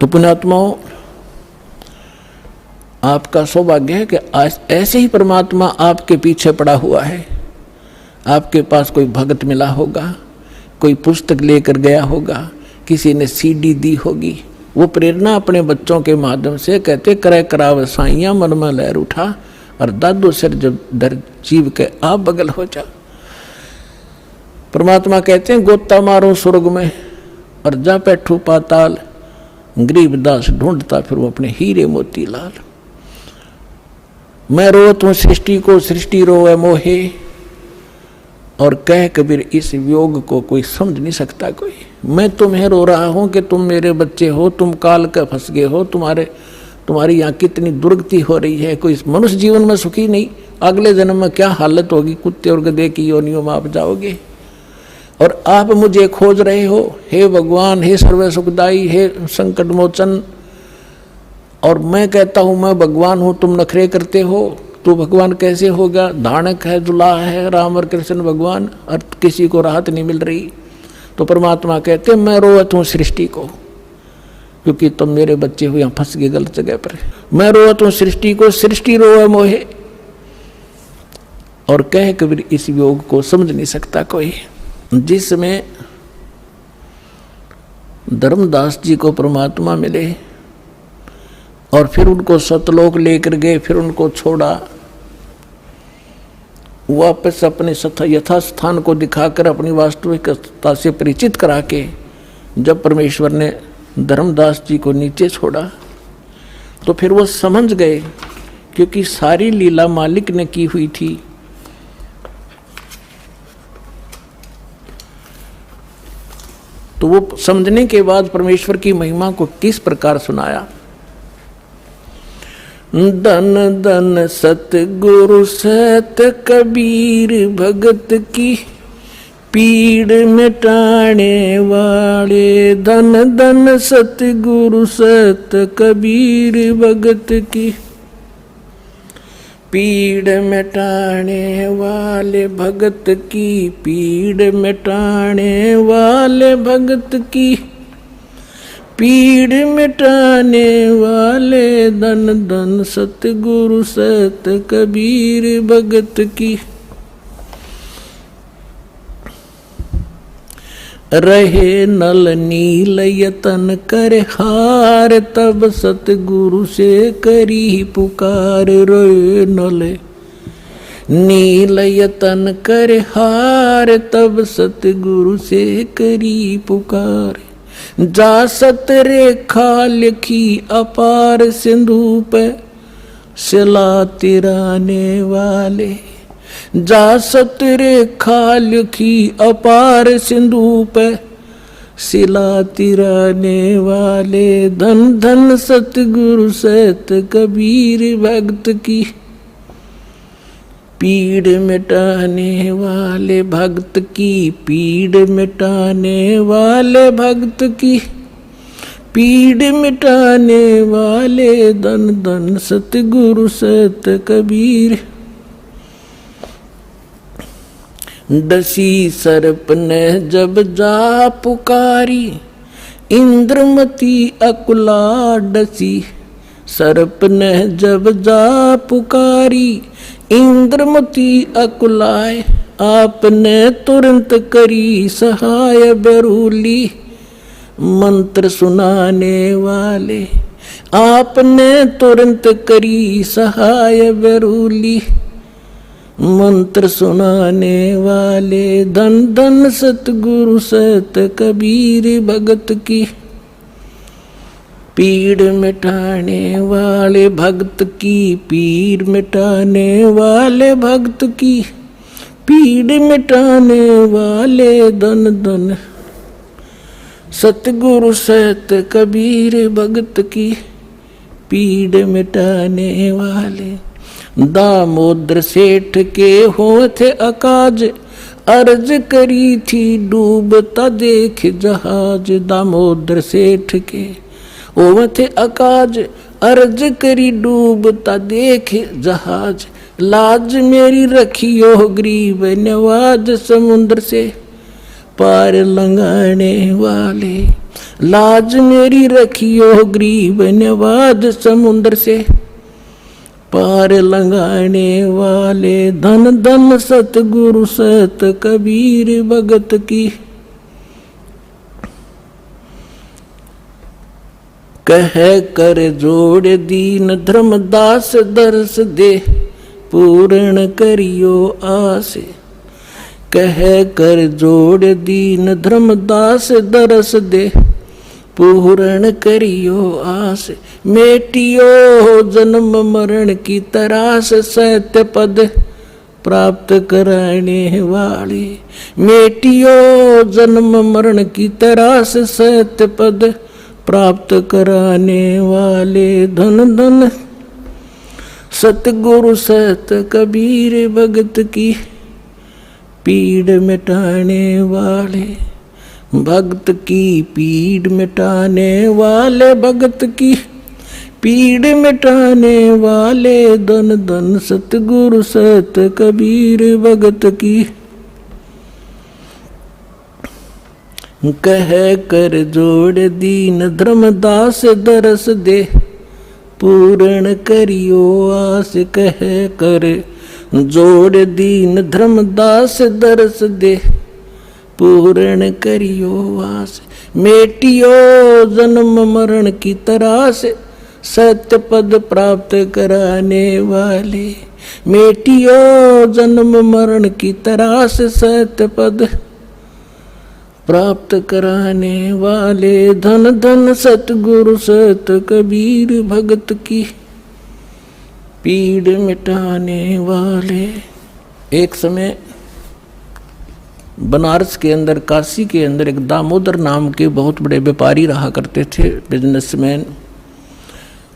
तो पुण्यात्माओं, आपका सौभाग्य है कि ऐसे ही परमात्मा आपके पीछे पड़ा हुआ है। आपके पास कोई भगत मिला होगा, कोई पुस्तक लेकर गया होगा, किसी ने सीडी दी होगी। वो प्रेरणा अपने बच्चों के माध्यम से कहते करे कराव साइया मन में लहर उठा और दादो सिर जब डर जीव के आप बगल हो जा। परमात्मा कहते हैं गोता मारो स्वर्ग में और जा बैठू पाताल, गरीबदास ढूंढता फिर वो अपने हीरे मोती लाल। मैं रोत हूँ सृष्टि को, सृष्टि रोए मोहे, और कह कबीर इस वियोग को कोई समझ नहीं सकता कोई। मैं तुम्हें रो रहा हूँ कि तुम मेरे बच्चे हो, तुम काल का फंस गए हो, तुम्हारी यहाँ कितनी दुर्गति हो रही है, कोई मनुष्य जीवन में सुखी नहीं, अगले जन्म में क्या हालत होगी, कुत्ते और गधे की योनियों में आप जाओगे। और आप मुझे खोज रहे हो, हे भगवान, हे सर्व सुखदाई, हे संकट मोचन। और मैं कहता हूँ मैं भगवान हूँ, तुम नखरे करते हो। तो भगवान कैसे होगा? धानक है, दुल्हा है, राम और कृष्ण भगवान, और किसी को राहत नहीं मिल रही। तो परमात्मा कहते हैं मैं रोवत हूँ सृष्टि को, क्योंकि तुम मेरे बच्चे हो यहाँ फंस गए गलत जगह पर। मैं रोवत हूँ सृष्टि को, सृष्टि रोए मोहे, और कह कबीर इस योग को समझ नहीं सकता कोई। जिसमें धर्मदास जी को परमात्मा मिले और फिर उनको सतलोक लेकर गए, फिर उनको छोड़ा, वापस अपने यथास्थान को दिखाकर अपनी वास्तविकता से परिचित करा के जब परमेश्वर ने धर्मदास जी को नीचे छोड़ा तो फिर वो समझ गए, क्योंकि सारी लीला मालिक ने की हुई थी। तो वो समझने के बाद परमेश्वर की महिमा को किस प्रकार सुनाया। धन धन सतगुरु सत कबीर भगत की पीड़ मिटाने वाले। धन धन सतगुरु सत कबीर भगत की पीड़ मिटाने वाले, भगत की पीड़ मिटाने वाले, भगत की पीड़ मिटाने वाले। धन धन सतगुरु सत कबीर भगत की। रहे नल नील यतन कर हार, तब सतगुरु से करी पुकार। रहे नल नील यतन कर हार, तब सतगुरु से करी पुकार। जा सत रेखा लिखी अपार, सिंधु पे शिला तिराने वाले। जा सत रेखा लिखी अपार, सिंधु पे शिला तिराने वाले। धन धन सतगुरु सत कबीर भगत की पीड़ मिटाने वाले, भगत की पीड़ मिटाने वाले, भगत की पीड़ मिटाने वाले। धन धन सतगुरु सत कबीर। डसी सर्प ने जब जा पुकारी, इंद्रमती अकुला डसी। सर्प ने जब जा पुकारी, इंद्रमती अकुलाए। आपने तुरंत करी सहाय बेरूली, मंत्र सुनाने वाले। आपने तुरंत करी सहाय बेरूली, मंत्र सुनाने वाले। धन धन सतगुरु सत कबीर भगत की पीड़ मिटाने वाले, भगत की पीड़ मिटाने वाले, भगत की पीड़ मिटाने वाले। धन धन सतगुरु सत कबीर भगत की पीड़ मिटाने वाले। दामोदर सेठ के होते अकाज, अर्ज करी थी डूबता देख जहाज। दामोदर सेठ के होते अकाज, अर्ज करी डूबता देख जहाज। लाज मेरी रखियो गरीब नवाज, समुद्र से पार लंघाने वाले। लाज मेरी रखियो गरीब नवाज समुद्र से पार लंघाने वाले। धन धन सतगुरु सत कबीर भगत की। कह कर जोड़ दीन धर्मदास दर्श दे पूर्ण करियो आस। कह कर जोड़ दीन धर्मदास दर्श दे पूर्ण करियो आस। मेटियो जन्म मरण की तरास सत्य पद प्राप्त कराने वाले। मेटियो जन्म मरण की तरास सत्य पद प्राप्त कराने वाले। धन धन सतगुरु सत कबीर भगत की पीड़ मिटाने वाले। भक्त की पीड़ मिटाने वाले भगत की पीड़ मिटाने वाले। धन धन सतगुरु सत कबीर भगत की। कह कर जोड़ दीन धर्मदास दरस दे पूर्ण करियो आस। कह कर जोड़ दीन धर्मदास दरस दे पूर्ण करियो आस। मेटियो जन्म मरण की तरास सत्य पद प्राप्त कराने वाले। मेटियो जन्म मरण की तरास सत्य पद प्राप्त कराने वाले। धन धन सतगुरु सत कबीर भगत की पीड़ मिटाने वाले। एक समय बनारस के अंदर, काशी के अंदर एक दामोदर नाम के बहुत बड़े व्यापारी रहा करते थे, बिजनेसमैन।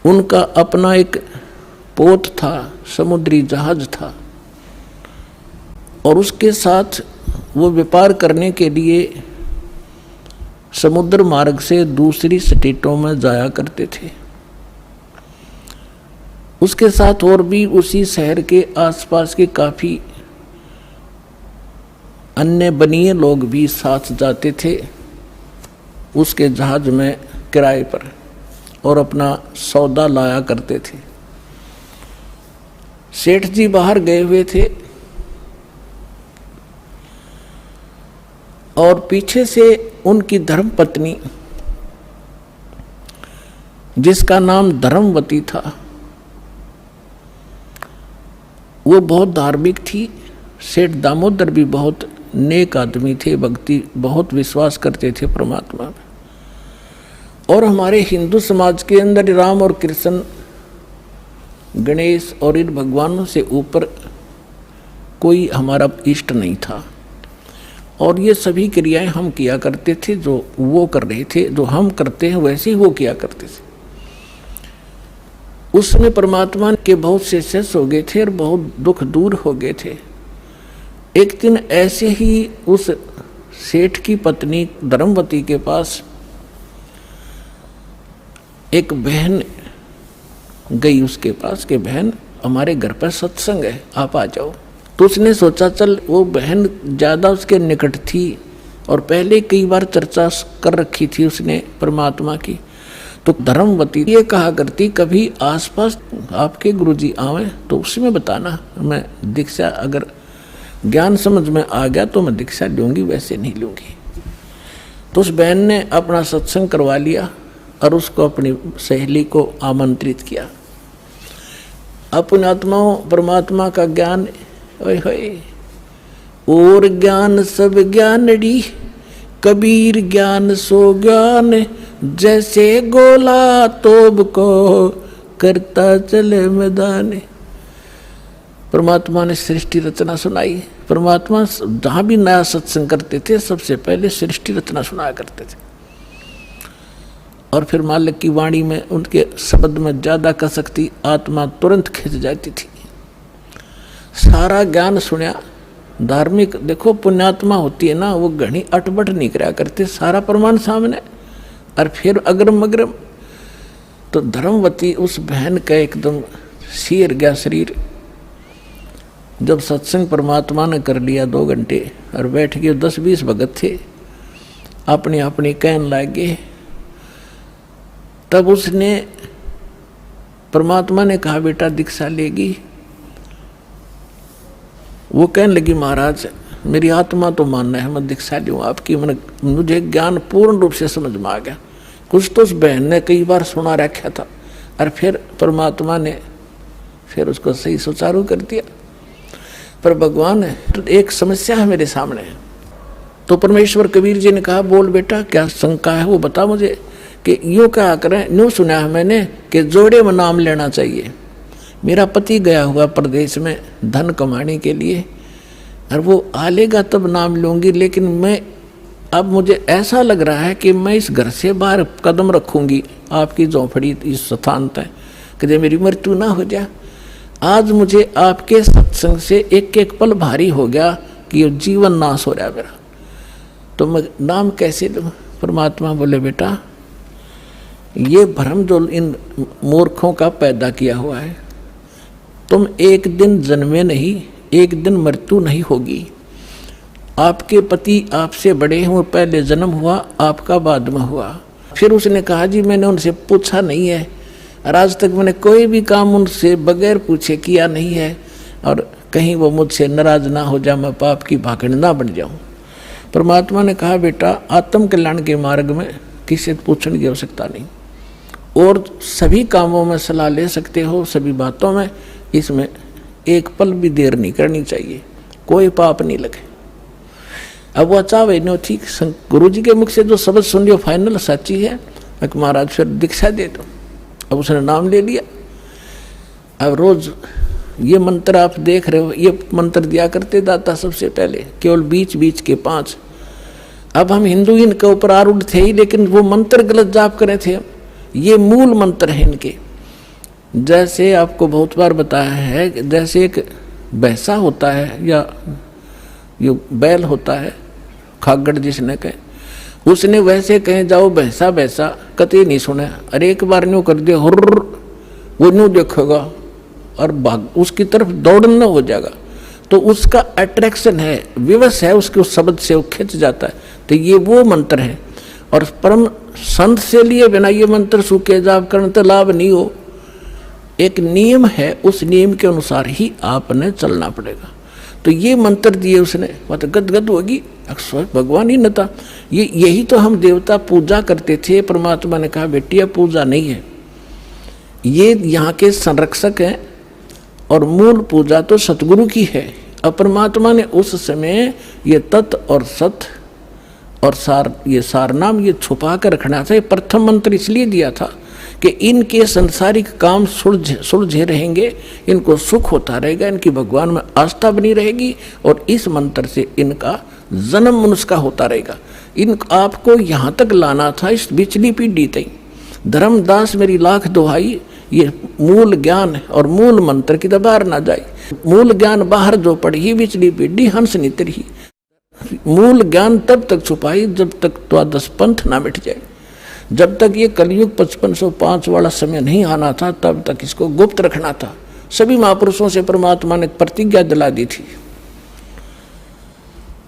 उनका अपना एक पोत था, समुद्री जहाज था, और उसके साथ वो व्यापार करने के लिए समुद्र मार्ग से दूसरी स्टेटों में जाया करते थे। उसके साथ और भी उसी शहर के आसपास के काफी अन्य बनिए लोग भी साथ जाते थे उसके जहाज में किराए पर, और अपना सौदा लाया करते थे। सेठ जी बाहर गए हुए थे और पीछे से उनकी धर्मपत्नी, जिसका नाम धर्मवती था, वो बहुत धार्मिक थी। सेठ दामोदर भी बहुत नेक आदमी थे, भक्ति बहुत विश्वास करते थे परमात्मा में। और हमारे हिंदू समाज के अंदर राम और कृष्ण, गणेश और इन भगवानों से ऊपर कोई हमारा इष्ट नहीं था। और ये सभी क्रियाएं हम किया करते थे, जो वो कर रहे थे, जो हम करते हैं वैसे ही वो किया करते थे। उसमें परमात्मा के बहुत से शिष्य हो गए थे और बहुत दुख दूर हो गए थे। एक दिन ऐसे ही उस सेठ की पत्नी धर्मवती के पास एक बहन गई उसके पास कि बहन, हमारे घर पर सत्संग है, आप आ जाओ। तो उसने सोचा चल, वो बहन ज़्यादा उसके निकट थी और पहले कई बार चर्चा कर रखी थी उसने परमात्मा की। तो धर्मवती ये कहा करती, कभी आसपास आपके गुरुजी आवे तो उसमें बताना, मैं दीक्षा अगर ज्ञान समझ में आ गया तो मैं दीक्षा लूँगी, वैसे नहीं लूँगी। तो उस बहन ने अपना सत्संग करवा लिया और उसको अपनी सहेली को आमंत्रित किया। अपने आत्माओं परमात्मा का ज्ञान, ओए होए, और ज्ञान सब ज्ञानड़ी, कबीर ज्ञान सो ज्ञान, जैसे गोला तोब को करता चले मैदान। परमात्मा ने सृष्टि रचना सुनाई। परमात्मा जहाँ भी नया सत्संग करते थे सबसे पहले सृष्टि रचना सुनाया करते थे, और फिर मालिक की वाणी में उनके शब्द में ज़्यादा कसकती आत्मा तुरंत खिंच जाती थी। सारा ज्ञान सुना। धार्मिक देखो पुण्यात्मा होती है ना, वो घनी अटबट नहीं करा करते, सारा प्रमाण सामने, और फिर अग्रम अग्रम। तो धर्मवती उस बहन का एकदम सिर गया शरीर। जब सत्संग परमात्मा ने कर लिया 2 घंटे और बैठ गए, 10-20 भगत थे, अपनी अपनी कहने लगे। तब उसने परमात्मा ने कहा बेटा दीक्षा लेगी। वो कहने लगी महाराज मेरी आत्मा तो मानना है मैं दीक्षा लूँ आपकी, मुझे ज्ञान पूर्ण रूप से समझ में आ गया। कुछ तो उस बहन ने कई बार सुना रखा था और फिर परमात्मा ने फिर उसको सही सुचारू कर दिया। पर भगवान तो एक समस्या है मेरे सामने। तो परमेश्वर कबीर जी ने कहा बोल बेटा क्या शंका है वो बता मुझे। कि यूँ कहा करें, यूँ सुना है मैंने कि जोड़े में नाम लेना चाहिए। मेरा पति गया हुआ प्रदेश में धन कमाने के लिए और वो आ लेगा तब नाम लूँगी, लेकिन मैं अब मुझे ऐसा लग रहा है कि मैं इस घर से बाहर कदम रखूँगी आपकी झोंपड़ी इस स्थान तक कि जब मेरी मृत्यु ना हो जाए। आज मुझे आपके सत्संग से एक एक पल भारी हो गया कि ये जीवन नाश हो रहा है मेरा, तो मैं नाम कैसे लूँ। परमात्मा बोले बेटा ये भ्रम जो इन मूर्खों का पैदा किया हुआ है, तुम एक दिन जन्मे नहीं, एक दिन मृत्यु नहीं होगी। आपके पति आपसे बड़े हुए, पहले जन्म हुआ आपका बाद में हुआ। फिर उसने कहा जी मैंने उनसे पूछा नहीं है और आज तक मैंने कोई भी काम उनसे बगैर पूछे किया नहीं है, और कहीं वो मुझसे नाराज ना हो जाए, मैं पाप की भागड़ ना बन जाऊं। परमात्मा ने कहा बेटा आत्म कल्याण के मार्ग में किसी से पूछने की आवश्यकता नहीं, और सभी कामों में सलाह ले सकते हो, सभी बातों में। इसमें एक पल भी देर नहीं करनी चाहिए, कोई पाप नहीं लगे। अब वो चाहे नो ठीक गुरु जी के मुख से जो शब्द सुन लियो फाइनल सच्ची है, मैं महाराज फिर दीक्षा दे दो। अब उसने नाम ले लिया। अब रोज ये मंत्र आप देख रहे हो, ये मंत्र दिया करते दाता सबसे पहले, केवल बीच बीच के 5। अब हम हिंदू इनके ऊपर आरूढ़ थे ही, लेकिन वो मंत्र गलत जाप करे थे। ये मूल मंत्र है इनके। जैसे आपको बहुत बार बताया है, जैसे एक भैंसा होता है या ये बैल होता है, खागड़ जिसने कहे, उसने वैसे कहे जाओ भैंसा भैंसा कतई नहीं सुने, अरे एक बार न्यू कर दे हुर्र, वो न्यू देखेगा और भाग उसकी तरफ दौड़ना हो जाएगा। तो उसका अट्रैक्शन है, विवश है उसके उस शब्द से, वो खिंच जाता है। तो ये वो मंत्र है। और परम संत से लिए बिना ये मंत्र सूखे जाप करने तो लाभ नहीं हो। एक नियम है, उस नियम के अनुसार ही आपने चलना पड़ेगा। तो ये मंत्र दिए उसने, वह तो गदगद होगी, अक्सर भगवान ही न था। यही तो हम देवता पूजा करते थे। परमात्मा ने कहा बेटिया पूजा नहीं है, ये यहाँ के संरक्षक हैं और मूल पूजा तो सतगुरु की है। अब परमात्मा ने उस समय ये तत् और सत और सार, ये सार नाम ये छुपा कर रखना था। ये प्रथम मंत्र इसलिए दिया था कि इनके संसारिक काम सुलझे रहेंगे, इनको सुख होता रहेगा, इनकी भगवान में आस्था बनी रहेगी, और इस मंत्र से इनका जन्म मनुष्य का होता रहेगा। इन आपको यहाँ तक लाना था, इस बिचली पीढ़ी तक। धर्मदास मेरी लाख दुहाई, ये मूल ज्ञान और मूल मंत्र की दबार ना जाए। मूल ज्ञान बाहर जो पढ़ी, बिचली पीढ़ी हंस नितर ही। मूल ज्ञान तब तक छुपाई जब तक द्वादश पंथ ना मिट जाए। जब तक ये कलयुग 5505 वाला समय नहीं आना था, तब तक इसको गुप्त रखना था। सभी महापुरुषों से परमात्मा ने प्रतिज्ञा दिला दी थी।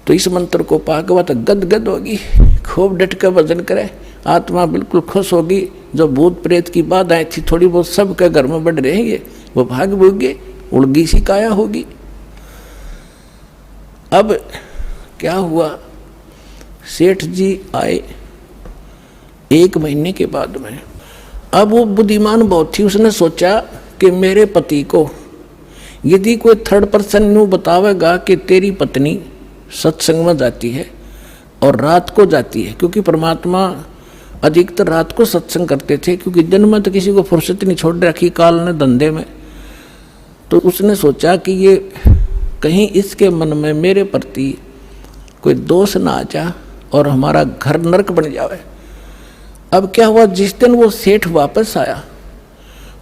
तो इस मंत्र को पाकवा तो गदगद होगी, खूब डट कर भजन करे, आत्मा बिल्कुल खुश होगी। जो भूत प्रेत की बाधाएं थी थोड़ी बहुत सबके घर में बढ़ रहेंगे, वो भाग भूगे, उड़गी सी काया होगी। अब क्या हुआ, सेठ जी आए 1 महीने के बाद में। अब वो बुद्धिमान बहुत थी, उसने सोचा कि मेरे पति को यदि कोई थर्ड पर्सन न्यू बतावेगा कि तेरी पत्नी सत्संग में जाती है और रात को जाती है, क्योंकि परमात्मा अधिकतर रात को सत्संग करते थे, क्योंकि दिन में तो किसी को फुर्सत नहीं छोड़ रखी काल ने धंधे में। तो उसने सोचा कि ये कहीं इसके मन में मेरे प्रति कोई दोष ना आ जाए और हमारा घर नरक बन जाए। अब क्या हुआ, जिस दिन वो सेठ वापस आया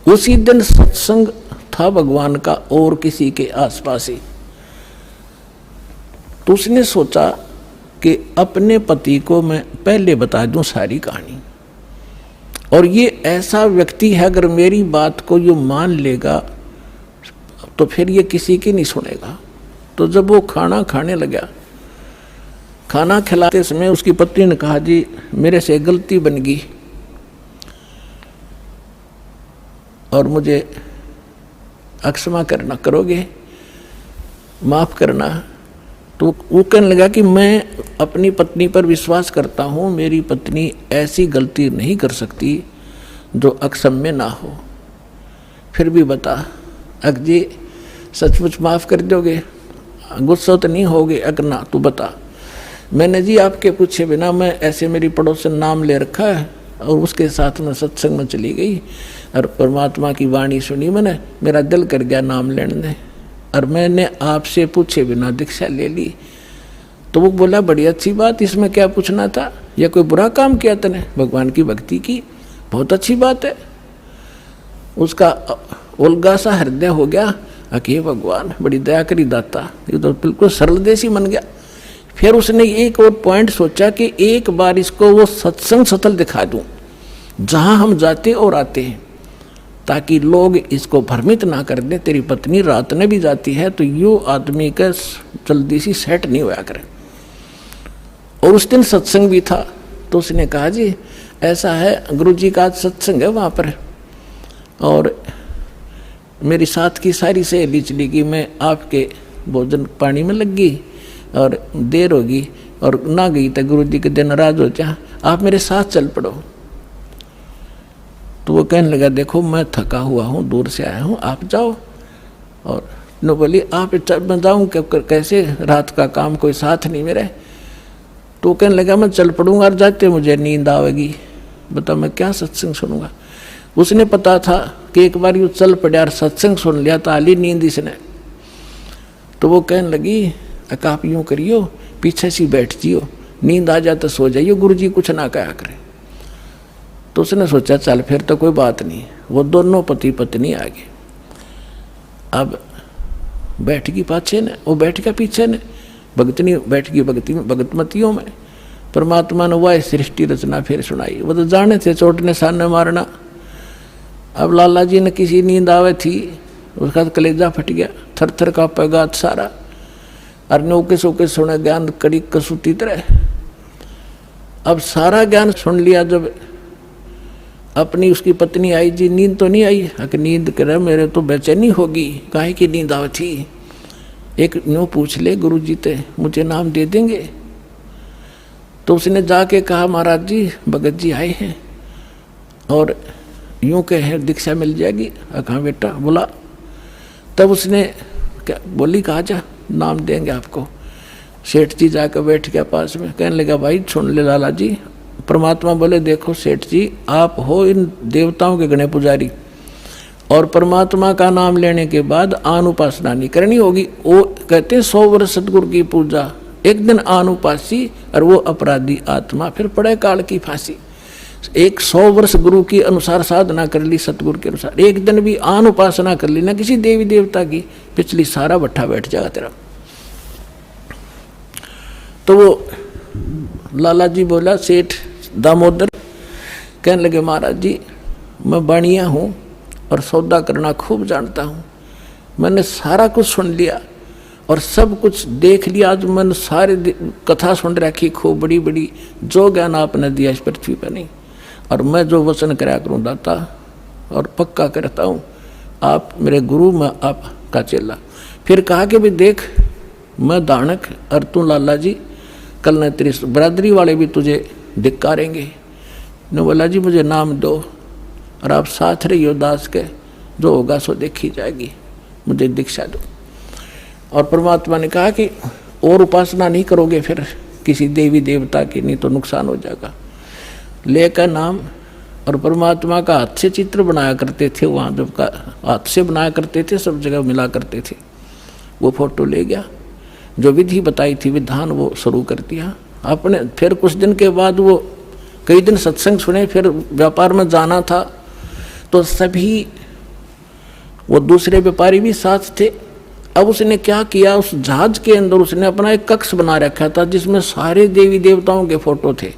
उसी दिन सत्संग था भगवान का और किसी के आसपास ही। तो उसने सोचा कि अपने पति को मैं पहले बता दूं सारी कहानी, और ये ऐसा व्यक्ति है अगर मेरी बात को ये मान लेगा तो फिर ये किसी की नहीं सुनेगा। तो जब वो खाना खाने लगा खाना खिलाते समय उसकी पत्नी ने कहा, जी मेरे से गलती बन गई और मुझे अक्षमा करना, करोगे, माफ करना। तो वो कहने लगा कि मैं अपनी पत्नी पर विश्वास करता हूँ, मेरी पत्नी ऐसी गलती नहीं कर सकती जो अक्षम्य ना हो। फिर भी बता, अक जी सचमुच माफ़ कर दोगे, गुस्सा तो नहीं होगे? अक ना, तू बता। मैंने जी आपके पूछे बिना, मैं ऐसे मेरी पड़ोसन नाम ले रखा है और उसके साथ में सत्संग में चली गई और परमात्मा की वाणी सुनी मैंने, मेरा दिल कर गया नाम लेने, और मैंने आपसे पूछे बिना दीक्षा ले ली। तो वो बोला, बड़ी अच्छी बात, इसमें क्या पूछना था? या कोई बुरा काम किया तूने? भगवान की भक्ति की, बहुत अच्छी बात है। उसका उल्गा सा हृदय हो गया, अके भगवान बड़ी दया करी दाता, ये तो बिल्कुल सरल देसी बन गया। फिर उसने एक और पॉइंट सोचा कि एक बार इसको वो सत्संग स्थल दिखा दूं जहां हम जाते और आते हैं, ताकि लोग इसको भ्रमित ना कर दें, तेरी पत्नी रात में भी जाती है तो यो आदमी का जल्दी सी सेट नहीं होया करे। और उस दिन सत्संग भी था, तो उसने कहा, जी ऐसा है, गुरुजी का आज सत्संग है वहाँ पर, और मेरी साथ की सारी सहेली चली गई, मैं आपके भोजन पानी में लग गई और देर होगी और ना गई तो गुरुजी के दिन नाराज हो जा, आप मेरे साथ चल पड़ो। तो वो कहने लगा, देखो मैं थका हुआ हूँ, दूर से आया हूँ, आप जाओ। और न बोली, आप मैं जाऊँ कैसे, रात का काम, कोई साथ नहीं मेरे। तो कहने लगा, मैं चल पड़ूंगा और जाते मुझे नींद आवेगी, बता मैं क्या सत्संग सुनूंगा। उसने पता था कि एक बार यूँ चल पड़ा और सत्संग सुन लिया तो आली नींद इसने। तो वो कहने लगी, आप यूँ करियो, पीछे सी बैठ जियो, नींद आ जाए तो सो जाइयो, गुरुजी कुछ ना कहा करे। तो उसने सोचा चल फिर तो कोई बात नहीं। वो दोनों पति पत्नी आ गए। अब बैठ गई पाछे ने, वो बैठ गया पीछे ने, भगतनी बैठ गई भगतमतियों में। परमात्मा ने वह सृष्टि रचना फिर सुनाई। वो तो जाने थे चोट ने सामने मारना। अब लाला जी ने किसी नींद आवे थी, उसका तो कलेजा फट गया, थर थर का पैगात सारा, और नौके सोके सुने ज्ञान कड़ी कसूती तरह। अब सारा ज्ञान सुन लिया। जब अपनी उसकी पत्नी आई, जी नींद तो नहीं आई? कि नींद करे, मेरे तो बेचैनी होगी, काहे की नींद आवे थी? एक न्यू पूछ ले गुरुजी ते, मुझे नाम दे देंगे? तो उसने जाके कहा, महाराज जी भगत जी आए हैं और यूँ कहे दीक्षा मिल जाएगी। कहा बेटा बोला। तब उसने क्या बोली, कहा जा नाम देंगे आपको। सेठ जी जाकर बैठ गया पास में, कहने लगा, भाई सुन ले लाला जी। परमात्मा बोले, देखो सेठ जी, आप हो इन देवताओं के गणे पुजारी, और परमात्मा का नाम लेने के बाद आन उपासना नहीं करनी होगी। वो कहते हैं 100 वर्ष सतगुरु की पूजा, एक दिन आन उपासी और वो अपराधी आत्मा फिर पड़े काल की फांसी। 100 वर्ष गुरु की अनुसार साधना कर ली, सतगुरु के अनुसार, एक दिन भी आन उपासना कर ली ना किसी देवी देवता की, पिछली सारा भट्ठा बैठ जाएगा तेरा। तो वो लाला जी बोला, सेठ दामोदर, कहने लगे, महाराज जी मैं बाणिया हूँ और सौदा करना खूब जानता हूँ, मैंने सारा कुछ सुन लिया और सब कुछ देख लिया। आज मैंने सारे कथा सुन रखी खूब बड़ी बड़ी, जो ज्ञान आपने दिया इस पृथ्वी पर नहीं, और मैं जो वचन कराया करूँ दाता, और पक्का करता हूँ आप मेरे गुरु, मैं आपका चेला। फिर कहा कि भी देख, मैं दानक और तू लाला जी, कल न तेरी बरादरी वाले भी तुझे धिक्कारेंगे। ने बोला, जी मुझे नाम दो और आप साथ रहियो दास के, जो होगा सो देखी जाएगी, मुझे दीक्षा दो। और परमात्मा ने कहा कि और उपासना नहीं करोगे फिर किसी देवी देवता की, नहीं तो नुकसान हो जाएगा। लेकर नाम, और परमात्मा का हाथ से चित्र बनाया करते थे वहाँ, जब का हाथ से बनाया करते थे, सब जगह मिला करते थे। वो फोटो ले गया, जो विधि बताई थी विधान वो शुरू कर दिया आपने। फिर कुछ दिन के बाद वो कई दिन सत्संग सुने, फिर व्यापार में जाना था तो सभी वो दूसरे व्यापारी भी साथ थे। अब उसने क्या किया, उस जहाज के अंदर उसने अपना एक कक्ष बना रखा था जिसमें सारे देवी देवताओं के फोटो थे,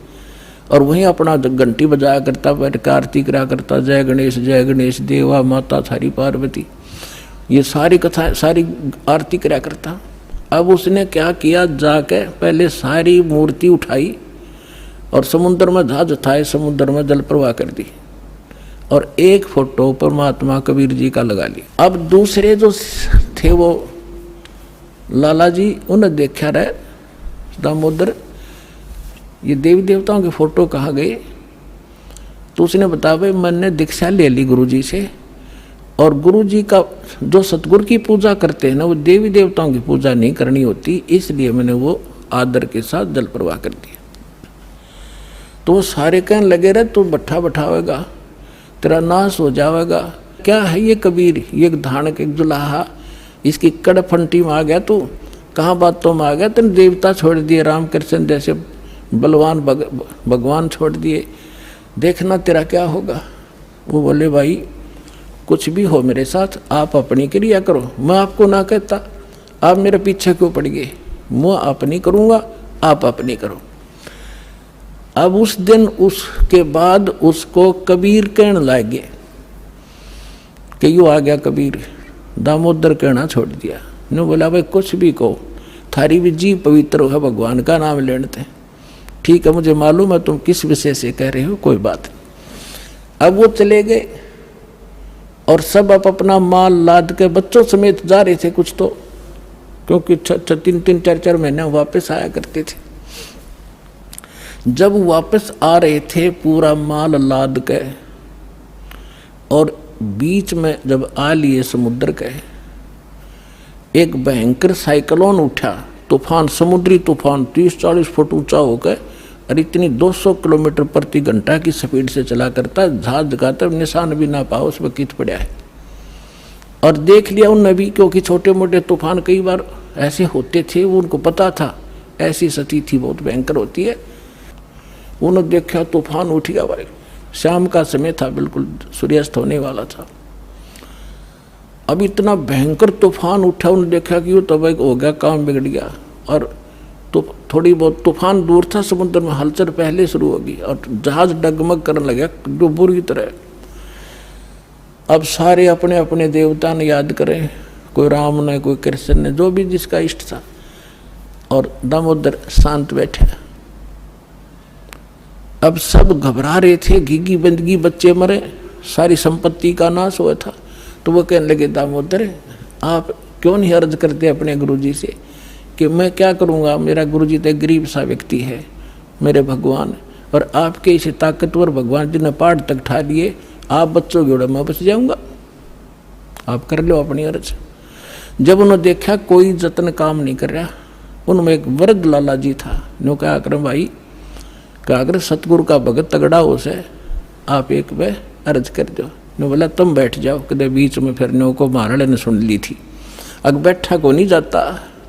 और वहीं अपना घंटी बजाया करता, बैठ आरती करा करता, जय गणेश देवा माता थारी पार्वती, ये सारी कथा सारी आरती करा करता। अब उसने क्या किया, जाके पहले सारी मूर्ति उठाई और समुद्र में जहाज उठाए, समुद्र में जल प्रवाह कर दी और एक फोटो परमात्मा कबीर जी का लगा लिया। अब दूसरे जो थे वो लाला जी, उन्हें देखा रहे दामोदर ये देवी देवताओं के फोटो कहाँ गए, तो उसने बताया भाई मैंने दीक्षा ले ली गुरु जी से, और गुरु जी का जो सतगुरु की पूजा करते हैं ना, वो देवी देवताओं की पूजा नहीं करनी होती, इसलिए मैंने वो आदर के साथ जल प्रवाह कर दिया। तो वो सारे कहने लगे रहे तू बट्ठा बैठावेगा, तेरा नाश हो जाएगा, क्या है ये कबीर, ये धान के जुलाहा, इसकी कड़फंटी में आ गया तू, कहाँ बातों में आ गया, तेने देवता छोड़ दिए, रामकृष्ण जैसे बलवान भगवान छोड़ दिए, देखना तेरा क्या होगा। वो बोले भाई कुछ भी हो मेरे साथ, आप अपनी क्रिया करो, मैं आपको ना कहता, आप मेरे पीछे क्यों पड़ गए, मैं अपनी करूँगा, आप अपनी करो। अब उस दिन उसके बाद उसको कबीर कहने लगे कि यूँ आ गया कबीर, दामोदर कहना छोड़ दिया। ने बोला भाई कुछ भी कहो, थारी भी जी पवित्र है, भगवान का नाम लेते। ठीक है, मुझे मालूम है तुम किस विषय से कह रहे हो, कोई बात नहीं। अब वो चले गए और सब अपना माल लाद के बच्चों समेत जा रहे थे कुछ तो, क्योंकि 3-4 महीने वापस आया करते थे। जब वापस आ रहे थे पूरा माल लाद के, और बीच में जब आ लिए समुद्र के, एक भयंकर साइक्लोन उठा, तूफान, समुद्री तूफान 30-40 फुट ऊंचा होकर, और इतनी 200 किलोमीटर प्रति घंटा की स्पीड से चला करता, जहाज दिखाता निशान भी ना पाओ उसमें कित पड़ा है। और देख लिया उन नबी, क्योंकि छोटे मोटे तूफान कई बार ऐसे होते थे, वो उनको पता था ऐसी स्थिति बहुत भयंकर होती है। उन्होंने देखा तूफान उठ गया भाई, शाम का समय था, बिल्कुल सूर्यास्त होने वाला था। अब इतना भयंकर तूफान उठा, उन्होंने देखा कि वो तो भाई हो गया, काम बिगड़ गया। और तो थोड़ी बहुत तूफान दूर था, समुद्र में हलचल पहले शुरू होगी और जहाज डगमग करने लगा जो बुरी तरह। अब सारे अपने अपने देवता ने याद करें, कोई राम ने, कोई कृष्ण ने, जो भी जिसका इष्ट था, और दामोदर शांत बैठे। अब सब घबरा रहे थे, घिगी बंदगी, बच्चे मरे, सारी संपत्ति का नाश हुआ था। तो वो कहने लगे दामोदर आप क्यों नहीं अर्ज करते अपने गुरुजी से कि मैं क्या करूँगा, मेरा गुरुजी तो गरीब सा व्यक्ति है, मेरे भगवान, और आपके इसे ताकतवर भगवान जी ने पहाड़ तक ठा लिए, आप बच्चों की ओर मैं बच जाऊँगा, आप कर लो अपनी अर्ज। जब उन्होंने देखा कोई जतन काम नहीं कर रहा, उनमें एक वृद्ध लाला जी था, नो क्या करम भाई, क्या अगर सतगुरु का भगत तगड़ा हो से आप एक वे अर्ज कर दो। ने बोला तुम बैठ जाओ, कदे बीच में फिर नो को महाराज ने सुन ली थी, अग बैठा को नहीं जाता,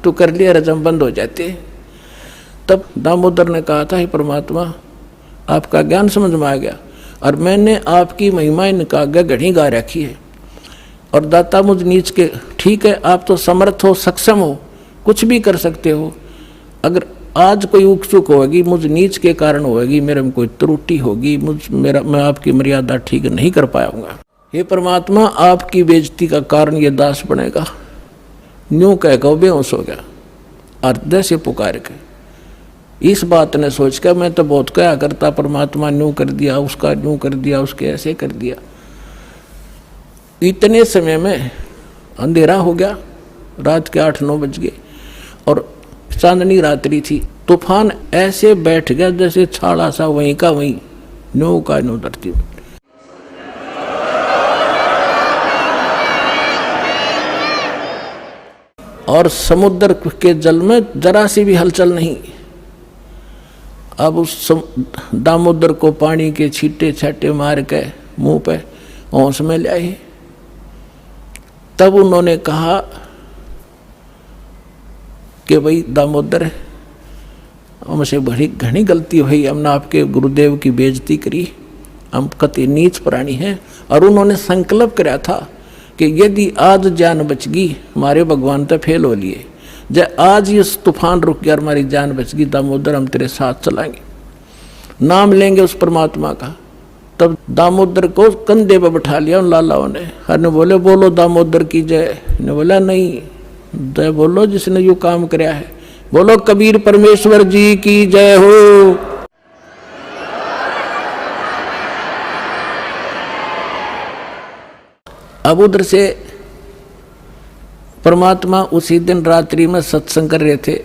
तो कर लिया रजम बंद हो जाते। तब दामोदर ने कहा था, हे परमात्मा आपका ज्ञान समझ में आ गया, और मैंने आपकी महिमा इनका आगे घड़ी गा रखी है, और दाता मुझ नीच के, ठीक है आप तो समर्थ हो, सक्षम हो, कुछ भी कर सकते हो, अगर आज कोई उकचुक होगी मुझ नीच के कारण होगी, मेरे में कोई त्रुटि होगी, मैं आपकी मर्यादा ठीक नहीं कर पाऊंगा, हे परमात्मा आपकी बेइज्जती का कारण ये दास बनेगा। न्यू कह के बेहोश हो गया, अर्ध से पुकार के। इस बात ने सोच कर मैं तो बहुत कहा करता, परमात्मा न्यू कर दिया, उसका न्यू कर दिया, उसके ऐसे कर दिया। इतने समय में अंधेरा हो गया, रात के 8-9 बज गए, और चांदनी रात्रि थी। तूफान ऐसे बैठ गया जैसे छाड़ा सा, वहीं का वहीं, न्यू का न्यू धरती में। और समुद्र के जल में जरा सी भी हलचल नहीं। अब उस दामोदर को पानी के छींटे छाटे मार के मुंह पे होश में ले आए। तब उन्होंने कहा कि भाई दामोदर हमसे बड़ी घनी गलती हुई, हमने आपके गुरुदेव की बेइज्जती करी, हम कति नीच प्राणी हैं। और उन्होंने संकल्प कराया था कि यदि आज जान बच गई, हमारे भगवान तो फेल हो लिए, जब आज ये तूफान रुक गया और हमारी जान बच गई, दामोदर हम तेरे साथ चलाएंगे, नाम लेंगे उस परमात्मा का। तब दामोदर को कंधे पे बैठा लिया उन लालाओं ने। हर ने बोले बोलो दामोदर की जय, ने बोला नहीं, जय बोलो जिसने यू काम कराया है। बोलो कबीर परमेश्वर जी की जय हो। अब उधर से परमात्मा उसी दिन रात्रि में सत्संग कर रहे थे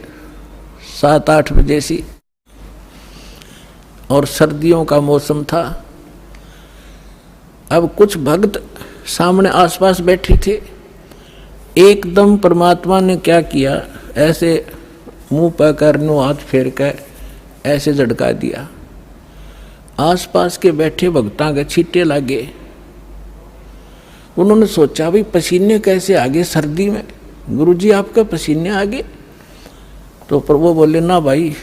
7-8 बजे सी, और सर्दियों का मौसम था। अब कुछ भक्त सामने आसपास बैठे थे। एकदम परमात्मा ने क्या किया, ऐसे मुंह पर करनो हाथ फेर कर ऐसे झटका दिया। आसपास के बैठे भक्तां के छींटे लगे। उन्होंने सोचा भाई पसीने कैसे आ गए सर्दी में, गुरुजी आपके पसीने आ गए? तो प्रभु बोले ना भाई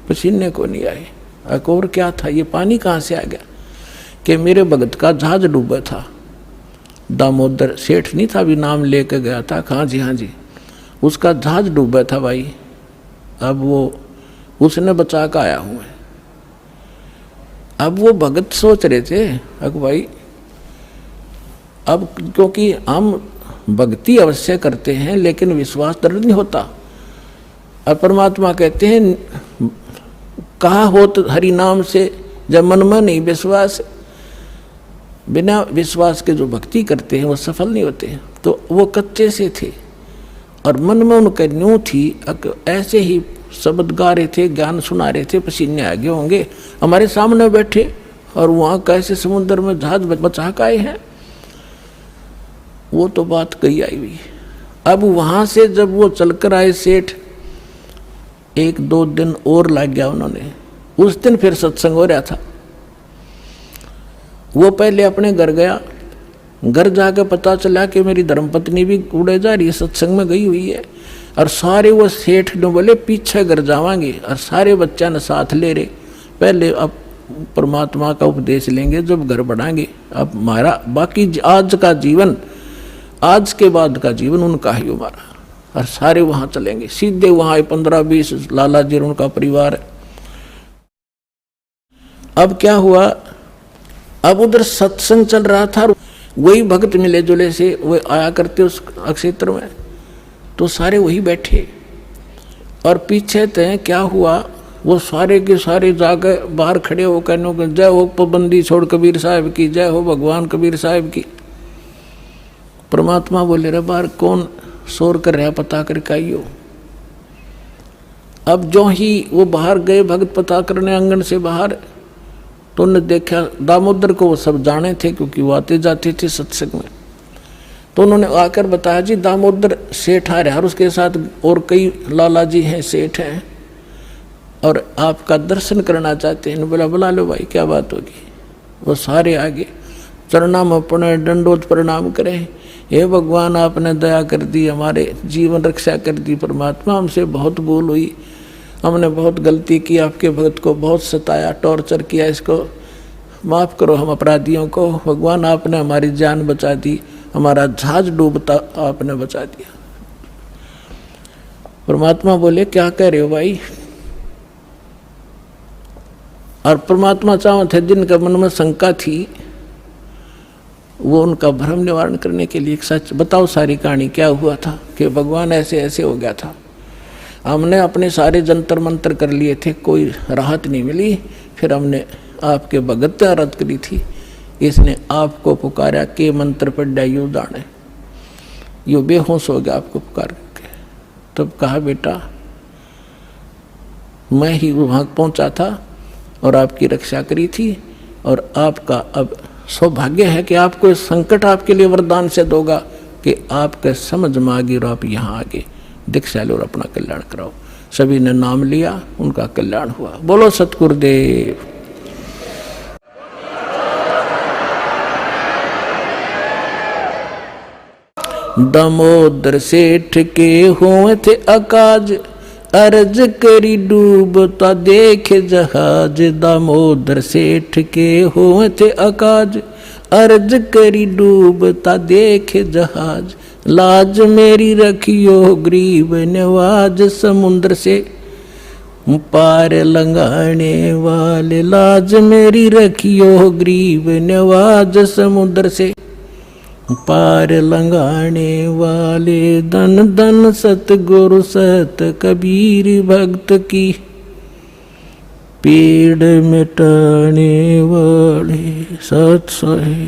पसीने को नहीं आए। और क्या था, ये पानी कहाँ से आ गया? कि मेरे भगत का जहाज डूबा था, दामोदर सेठ नहीं था, अभी नाम लेके गया था। हाँ जी, उसका जहाज डूबा था भाई, अब वो उसने बचा कर आया हूँ मैं। अब वो भगत सोच रहे थे अब भाई, अब क्योंकि हम भक्ति अवश्य करते हैं लेकिन विश्वास दृढ़ नहीं होता। और परमात्मा कहते हैं कहा हो तो हरि नाम से, जब मन में नहीं विश्वास, बिना विश्वास के जो भक्ति करते हैं वो सफल नहीं होते हैं। तो वो कच्चे से थे और मन में उनके न्यू थी, ऐसे ही शब्द गा रहे थे, ज्ञान सुना रहे थे, पसीने आगे होंगे, हमारे सामने बैठे और वहाँ कैसे समुद्र में जहाज बचा के आए हैं। वो तो बात कही आई हुई। अब वहाँ से जब वो चलकर आए सेठ, 1-2 दिन और लग गया उन्होंने। उस दिन फिर सत्संग हो रहा था। वो पहले अपने घर गया, घर जाकर पता चला कि मेरी धर्मपत्नी भी उड़े जा रही है, सत्संग में गई हुई है। और सारे वो सेठ ने बोले पीछे घर जावांगे, और सारे बच्चा ने साथ ले रहे। पहले अब परमात्मा का उपदेश लेंगे जब घर बढ़ाएंगे। अब हमारा बाकी आज का जीवन, आज के बाद का जीवन उनका ही हमारा। और सारे वहाँ चलेंगे, सीधे वहाँ 15-20 लाला जी उनका परिवार है। अब क्या हुआ, अब उधर सत्संग चल रहा था, वही भक्त मिले जुले से वो आया करते उस क्षेत्र में, तो सारे वही बैठे। और पीछे थे क्या हुआ, वो सारे के सारे जाकर बाहर खड़े हो कहने जय हो पाबंदी छोड़ कबीर साहब की, जय हो भगवान कबीर साहब की। परमात्मा बोले रे बाहर कौन शोर कर रहा, पता करके आइयो। अब जो ही वो बाहर गए भक्त पता करने आंगन से बाहर, तो उन्होंने देखा दामोदर को, वो सब जाने थे क्योंकि वो आते जाते थे सत्संग में। तो उन्होंने आकर बताया जी दामोदर सेठ आ रहा है और उसके साथ और कई लाला जी हैं, सेठ हैं, और आपका दर्शन करना चाहते हैं। बोला बुला लो भाई, क्या बात होगी। वो सारे आगे चरणा में पड़े, दंडोत प्रणाम करें। हे भगवान आपने दया कर दी, हमारे जीवन रक्षा कर दी। परमात्मा हमसे बहुत भूल हुई, हमने बहुत गलती की, आपके भक्त को बहुत सताया, टॉर्चर किया, इसको माफ़ करो हम अपराधियों को। भगवान आपने हमारी जान बचा दी, हमारा जहाज डूबता आपने बचा दिया। परमात्मा बोले क्या कह रहे हो भाई। और परमात्मा चाहो थे जिनका मन में शंका थी, वो उनका भ्रम निवारण करने के लिए एक सच बताओ, सारी कहानी क्या हुआ था कि भगवान ऐसे ऐसे हो गया था। हमने अपने सारे जंतर मंतर कर लिए थे, कोई राहत नहीं मिली। फिर हमने आपके भगत आराध करी थी, इसने आपको पुकारा के मंत्र पर डाइयो जाने, यो बेहोश हो गया आपको पुकार के। तब कहा बेटा मैं ही वहाँ पहुँचा था और आपकी रक्षा करी थी, और आपका अब सौभाग्य है कि आपको इस संकट आपके लिए वरदान से दोगा कि आपके समझ में आ गई और आप यहाँ आगे दीक्षा लो और अपना कल्याण कराओ। सभी ने नाम लिया, उनका कल्याण हुआ। बोलो सतगुरुदेव। दामोदर सेठ के हुए थे अकाज, अर्ज करी डूबता देखे जहाज। दामोदर सेठ के हुए थे अकाज, अर्ज करी डूबता देखे जहाज। लाज मेरी रखियो गरीब नवाज, समुद्र से पार लंघाने वाले। लाज मेरी रखियो गरीब नवाज, समुद्र से पार लंघाने वाले, धन धन सतगुरु सत कबीर भक्त की, पीड़ मिटाने वाले सत साहिब।